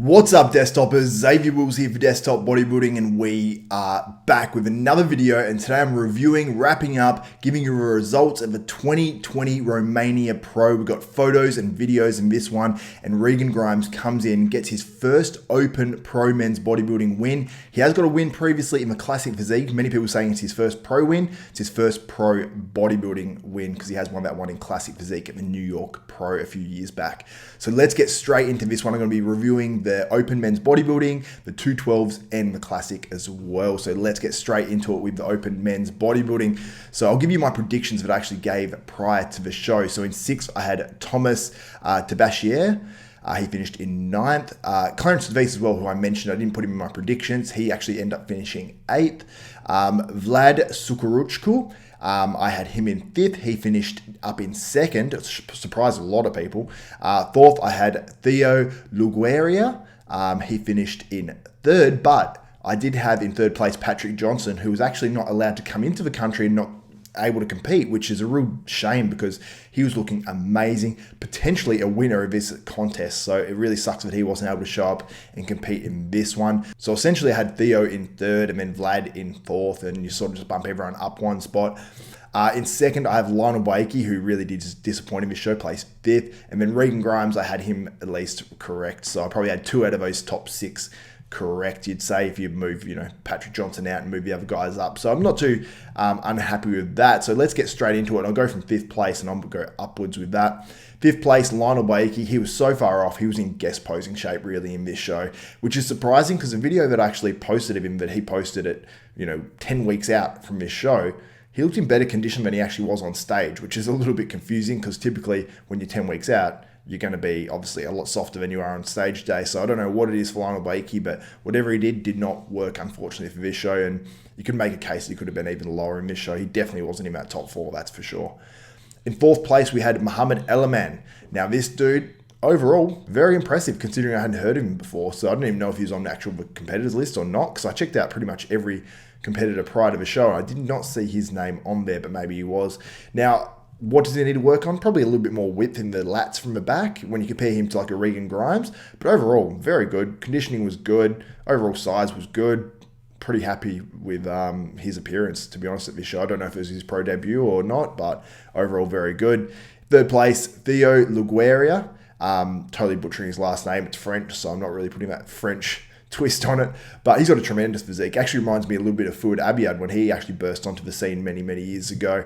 What's up, desktopers? Xavier Wills here for Desktop Bodybuilding, and we are back with another video. And today I'm reviewing, wrapping up, giving you the results of the 2020 Romania Pro. We've got photos and videos in this one, and Regan Grimes comes in, gets his first Open Pro Men's Bodybuilding win. He has got a win previously in the Classic Physique. Many people saying it's his first Pro win. It's his first Pro Bodybuilding win because he has won that one in Classic Physique at the New York Pro a few years back. So let's get straight into this one. I'm going to be reviewing the Open Men's Bodybuilding, the 212s, and the Classic as well. So let's get straight into it with the Open Men's Bodybuilding. So I'll give you my predictions that I actually gave prior to the show. So in 6th, I had Thomas Tabashier. He finished in 9th. Clarence Device as well, who I mentioned. I didn't put him in my predictions. He actually ended up finishing 8th. Vlad Sukhoruchko. I had him in 5th. He finished up in 2nd. It surprised a lot of people. 4th, I had Theo Lugueria. He finished in 3rd, but I did have in 3rd place Patrick Johnson, who was actually not allowed to come into the country and not able to compete, which is a real shame because he was looking amazing, potentially a winner of this contest. So it really sucks that he wasn't able to show up and compete in this one. So essentially I had Theo in 3rd and then Vlad in 4th, and you sort of just bump everyone up one spot. In 2nd, I have Lionel Beyeke, who really did disappoint in this show, placed 5th. And then Regan Grimes, I had him at least correct. So I probably had 2 out of those top 6 correct, you'd say, if you move, Patrick Johnson out and move the other guys up. So I'm not too unhappy with that. So let's get straight into it. I'll go from 5th place and I'll go upwards with that. 5th place, Lionel Beyeke. He was so far off. He was in guest posing shape really in this show, which is surprising because the video that I actually posted of him, that he posted it, 10 weeks out from this show, he looked in better condition than he actually was on stage, which is a little bit confusing because typically when you're 10 weeks out, you're going to be obviously a lot softer than you are on stage day. So I don't know what it is for Lionel Beyeke, but whatever he did not work, unfortunately, for this show. And you could make a case he could have been even lower in this show. He definitely wasn't in that top 4, that's for sure. In 4th place, we had Mohamed Elaman. Now, this dude, overall, very impressive considering I hadn't heard of him before. So I don't even know if he was on the actual competitors list or not, because I checked out pretty much every competitor prior to the show. I did not see his name on there, but maybe he was. Now, what does he need to work on? Probably a little bit more width in the lats from the back when you compare him to like a Regan Grimes. But overall, very good. Conditioning was good. Overall size was good. Pretty happy with his appearance, to be honest, at this show. I don't know if it was his pro debut or not, but overall, very good. 3rd place, Theo Lugueria. Totally butchering his last name. It's French, so I'm not really putting that French twist on it, but he's got a tremendous physique. Actually reminds me a little bit of Fuad Abiad when he actually burst onto the scene many years ago.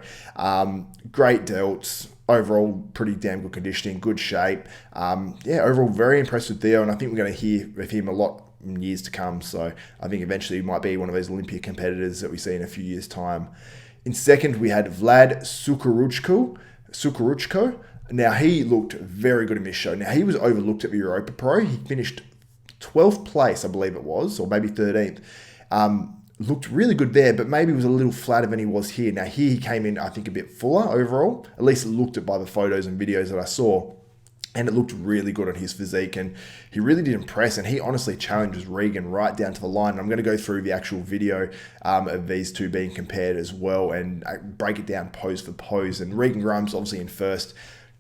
Great delts, overall pretty damn good conditioning, good shape. Overall very impressed with Theo, and I think we're going to hear of him a lot in years to come. So I think eventually he might be one of those Olympia competitors that we see in a few years' time. In 2nd, we had Vlad Sukhoruchko. Now he looked very good in this show. Now he was overlooked at the Europa Pro. He finished 12th place, I believe it was, or maybe 13th. Looked really good there, but maybe was a little flatter than he was here. Now here he came in, I think, a bit fuller overall. At least it looked it by the photos and videos that I saw. And it looked really good on his physique, and he really did impress, and he honestly challenges Regan right down to the line. And I'm going to go through the actual video of these two being compared as well and break it down pose for pose. And Regan Grimes obviously in 1st.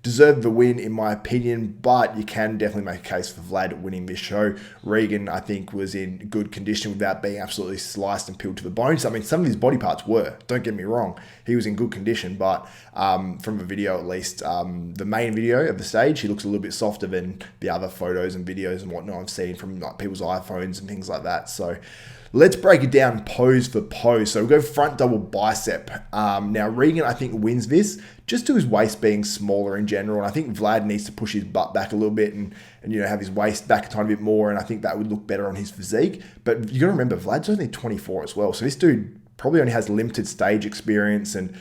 Deserved the win, in my opinion, but you can definitely make a case for Vlad winning this show. Regan, I think, was in good condition without being absolutely sliced and peeled to the bones. I mean, some of his body parts were, don't get me wrong. He was in good condition, but from the video at least, the main video of the stage, he looks a little bit softer than the other photos and videos and whatnot I've seen from like people's iPhones and things like that. So let's break it down pose for pose. So we'll go front double bicep. Now, Regan, I think, wins this just to his waist being smaller in general. And I think Vlad needs to push his butt back a little bit and have his waist back a tiny bit more. And I think that would look better on his physique. But you got to remember, Vlad's only 24 as well. So this dude probably only has limited stage experience and,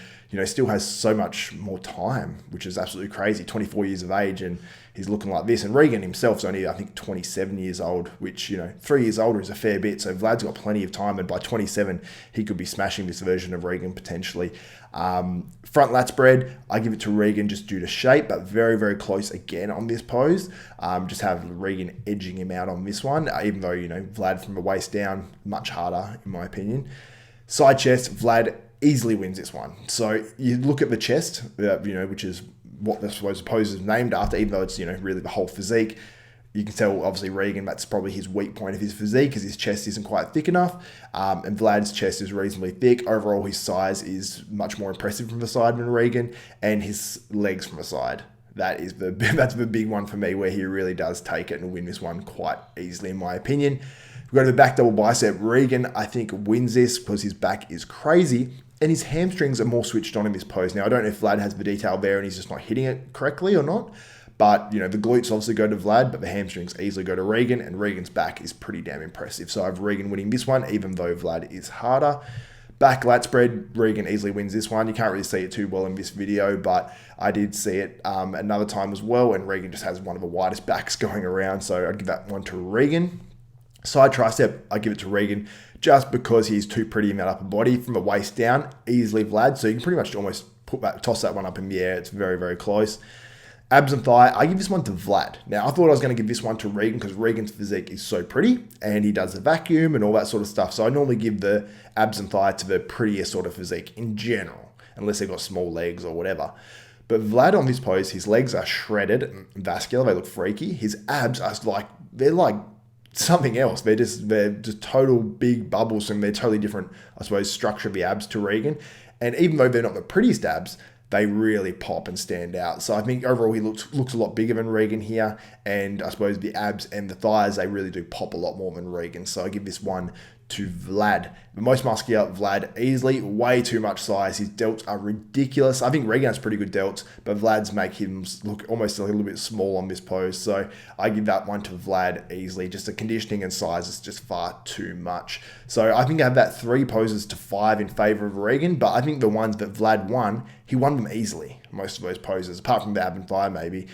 still has so much more time, which is absolutely crazy. 24 years of age and he's looking like this. And Regan himself's only, I think, 27 years old, which, 3 years older is a fair bit. So Vlad's got plenty of time. And by 27, he could be smashing this version of Regan potentially. Front lat spread, I give it to Regan just due to shape, but very close again on this pose. Just have Regan edging him out on this one, even though, Vlad from the waist down, much harder in my opinion. Side chest, Vlad easily wins this one. So you look at the chest, which is what the pose is named after, even though it's, really the whole physique. You can tell, obviously, Regan, that's probably his weak point of his physique because his chest isn't quite thick enough. And Vlad's chest is reasonably thick. Overall, his size is much more impressive from the side than Regan, and his legs from the side. That's the big one for me, where he really does take it and win this one quite easily, in my opinion. We go to the back double bicep. Regan, I think, wins this because his back is crazy and his hamstrings are more switched on in this pose. Now, I don't know if Vlad has the detail there and he's just not hitting it correctly or not. But, the glutes obviously go to Vlad, but the hamstrings easily go to Regan, and Regan's back is pretty damn impressive. So I have Regan winning this one, even though Vlad is harder. Back lat spread, Regan easily wins this one. You can't really see it too well in this video, but I did see it another time as well, and Regan just has one of the widest backs going around, so I'd give that one to Regan. Side tricep, I give it to Regan just because he's too pretty in that upper body. From the waist down, easily Vlad, so you can pretty much almost toss that one up in the air. It's very, very close. Abs and thigh, I give this one to Vlad. Now, I thought I was going to give this one to Regan because Regan's physique is so pretty and he does the vacuum and all that sort of stuff. So I normally give the abs and thigh to the prettier sort of physique in general, unless they've got small legs or whatever. But Vlad on this pose, his legs are shredded and vascular. They look freaky. His abs are they're like something else. They're just total big bubbles, and they're totally different, I suppose, structure of the abs to Regan. And even though they're not the prettiest abs, they really pop and stand out. So I think overall he looks a lot bigger than Regan here. And I suppose the abs and the thighs, they really do pop a lot more than Regan. So I give this one to Vlad. The most muscular, Vlad, easily. Way too much size. His delts are ridiculous. I think Regan has pretty good delts, but Vlad's make him look almost a little bit small on this pose. So I give that one to Vlad easily. Just the conditioning and size is just far too much. So I think I have that 3 poses to 5 in favor of Regan, but I think the ones that Vlad won, he won them easily, most of those poses, apart from the ab and thigh maybe.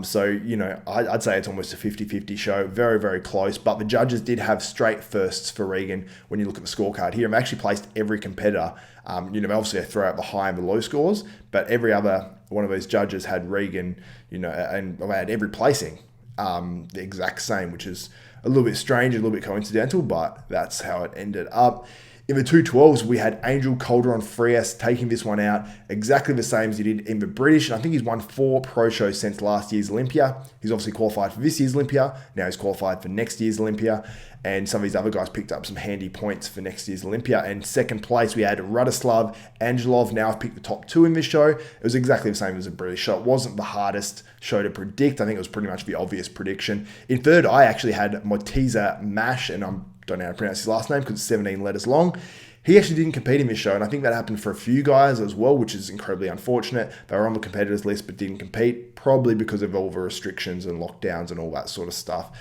So, I'd say it's almost a 50-50 show. Very, very close. But the judges did have straight firsts for Regan when you look at the scorecard here. I've actually placed every competitor. Obviously I throw out the high and the low scores, but every other one of those judges had Regan, and I had every placing the exact same, which is a little bit strange, a little bit coincidental, but that's how it ended up. In the 212s, we had Angel Calderon Frias taking this one out exactly the same as he did in the British. And I think he's won 4 pro shows since last year's Olympia. He's obviously qualified for this year's Olympia. Now he's qualified for next year's Olympia. And some of these other guys picked up some handy points for next year's Olympia. And second place, we had Radoslav Angelov. Now I've picked the top 2 in this show. It was exactly the same as the British show. It wasn't the hardest show to predict. I think it was pretty much the obvious prediction. In third, I actually had Motiza Mash, and don't know how to pronounce his last name because it's 17 letters long. He actually didn't compete in this show, and I think that happened for a few guys as well, which is incredibly unfortunate. They were on the competitors list but didn't compete, probably because of all the restrictions and lockdowns and all that sort of stuff.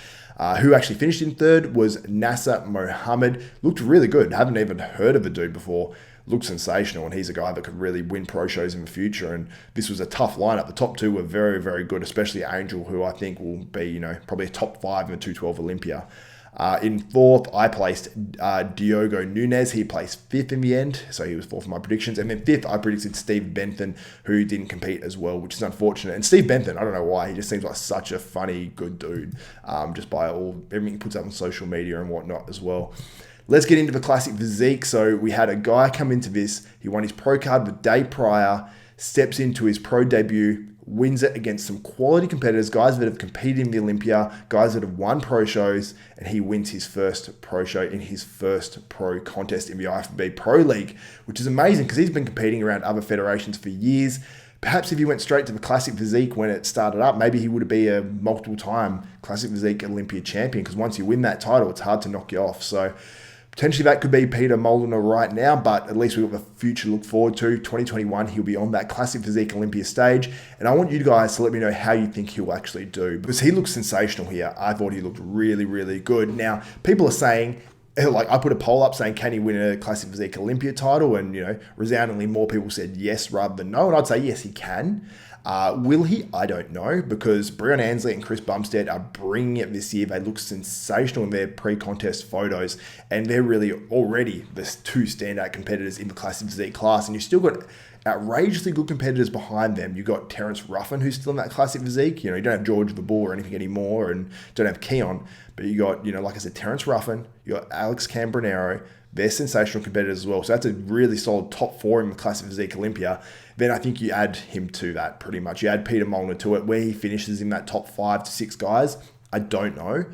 Who actually finished in third was Nasser Mohammed. Looked really good. Haven't even heard of the dude before. Looked sensational, and he's a guy that could really win pro shows in the future. And this was a tough lineup. The top 2 were very, very good, especially Angel, who I think will be, probably a top 5 in the 212 Olympia. In fourth, I placed Diogo Nunes. He placed 5th in the end, so he was 4th for my predictions. And then 5th, I predicted Steve Bentham, who didn't compete as well, which is unfortunate. And Steve Bentham, I don't know why, he just seems like such a funny, good dude, just by everything he puts up on social media and whatnot as well. Let's get into the classic physique. So we had a guy come into this. He won his pro card the day prior, steps into his pro debut, wins it against some quality competitors, guys that have competed in the Olympia, guys that have won pro shows, and he wins his first pro show in his first pro contest in the IFBB Pro League, which is amazing because he's been competing around other federations for years. Perhaps if he went straight to the Classic Physique when it started up, maybe he would be a multiple-time Classic Physique Olympia champion, because once you win that title, it's hard to knock you off. So potentially that could be Peter Molnar right now, but at least we've got the future to look forward to. 2021, he'll be on that Classic Physique Olympia stage. And I want you guys to let me know how you think he'll actually do, because he looks sensational here. I thought he looked really, really good. Now, people are saying, like, I put a poll up saying, can he win a Classic Physique Olympia title? And, resoundingly more people said yes rather than no. And I'd say, yes, he can. Will he? I don't know, because Breon Ansley and Chris Bumstead are bringing it this year. They look sensational in their pre-contest photos, and they're really already the 2 standout competitors in the Classic Physique class. And you've still got outrageously good competitors behind them. You've got Terence Ruffin, who's still in that Classic Physique. You don't have George the Bull or anything anymore, and don't have Keon, but you got, like I said, Terence Ruffin, you got Alex Cambronero. They're sensational competitors as well. So that's a really solid top 4 in the Classic Physique Olympia. Then I think you add him to that pretty much. You add Peter Molnar to it, where he finishes in that top 5 to 6 guys. I don't know.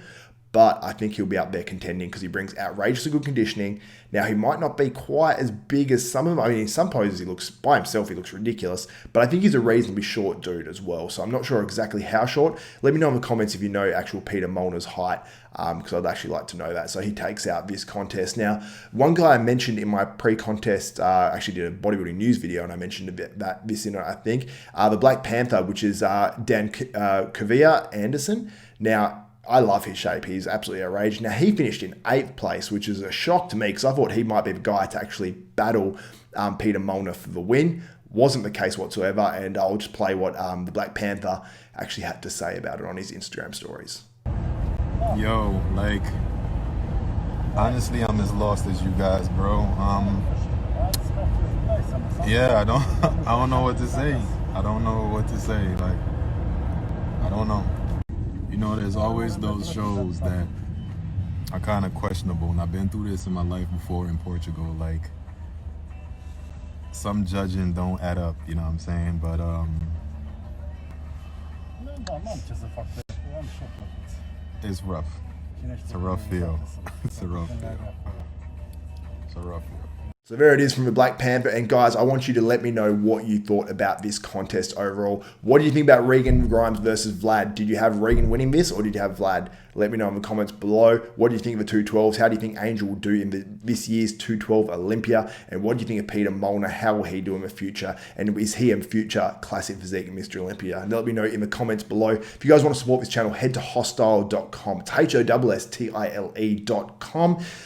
But I think he'll be up there contending because he brings outrageously good conditioning. Now, he might not be quite as big as some of them. I mean, in some poses, he looks, by himself, he looks ridiculous. But I think he's a reasonably short dude as well. So I'm not sure exactly how short. Let me know in the comments if you know actual Peter Molnar's height, because I'd actually like to know that. So he takes out this contest. Now, one guy I mentioned in my pre-contest, actually did a bodybuilding news video, and I mentioned a bit this in it, I think. The Black Panther, which is Dan Kavia Anderson. Now, I love his shape. He's absolutely outrageous. Now, he finished in 8th place, which is a shock to me because I thought he might be the guy to actually battle Peter Molnar for the win. Wasn't the case whatsoever, and I'll just play what the Black Panther actually had to say about it on his Instagram stories. Yo, like, honestly, I'm as lost as you guys, bro. Yeah, I don't know what to say. I don't know what to say. Like, I don't know. You know, there's always those shows that are kind of questionable, and I've been through this in my life before in Portugal. Like, some judging don't add up, you know what I'm saying? But it's rough. It's a rough feel. It's a rough feel. It's a rough feel. So there it is from the Black Panther. And guys, I want you to let me know what you thought about this contest overall. What do you think about Regan Grimes versus Vlad? Did you have Regan winning this, or did you have Vlad? Let me know in the comments below. What do you think of the 212s? How do you think Angel will do in this year's 212 Olympia? And what do you think of Peter Molnar? How will he do in the future? And is he a future classic physique Mr. Olympia? And let me know in the comments below. If you guys want to support this channel, head to hostile.com. It's HOSSTILE.com.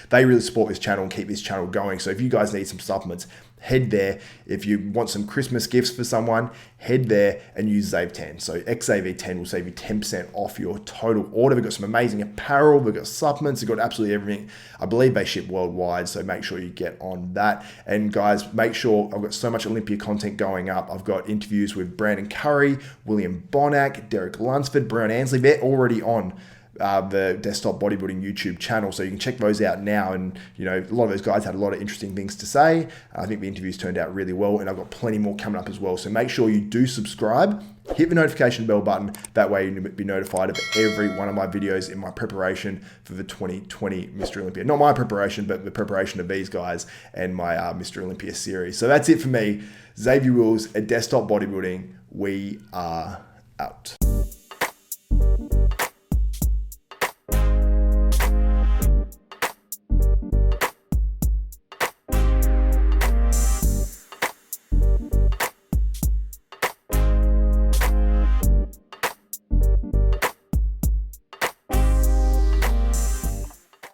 They really support this channel and keep this channel going. So if you guys need some supplements, head there. If you want some Christmas gifts for someone, head there and use Zave10. So XAV10 will save you 10% off your total order. They've got some amazing apparel. They've got supplements. They've got absolutely everything. I believe they ship worldwide, so make sure you get on that. And guys, make sure, I've got so much Olympia content going up. I've got interviews with Brandon Curry, William Bonac, Derek Lunsford, Brown Ansley. They're already on the Desktop Bodybuilding YouTube channel, so you can check those out now. And you know, a lot of those guys had a lot of interesting things to say. I think the interviews turned out really well, and I've got plenty more coming up as well. So make sure you do subscribe, hit the notification bell button. That way you'll be notified of every one of my videos in my preparation for the 2020 Mr. Olympia. Not my preparation, but the preparation of these guys and my Mr. Olympia series. So that's it for me. Xavier Wills at Desktop Bodybuilding. We are out.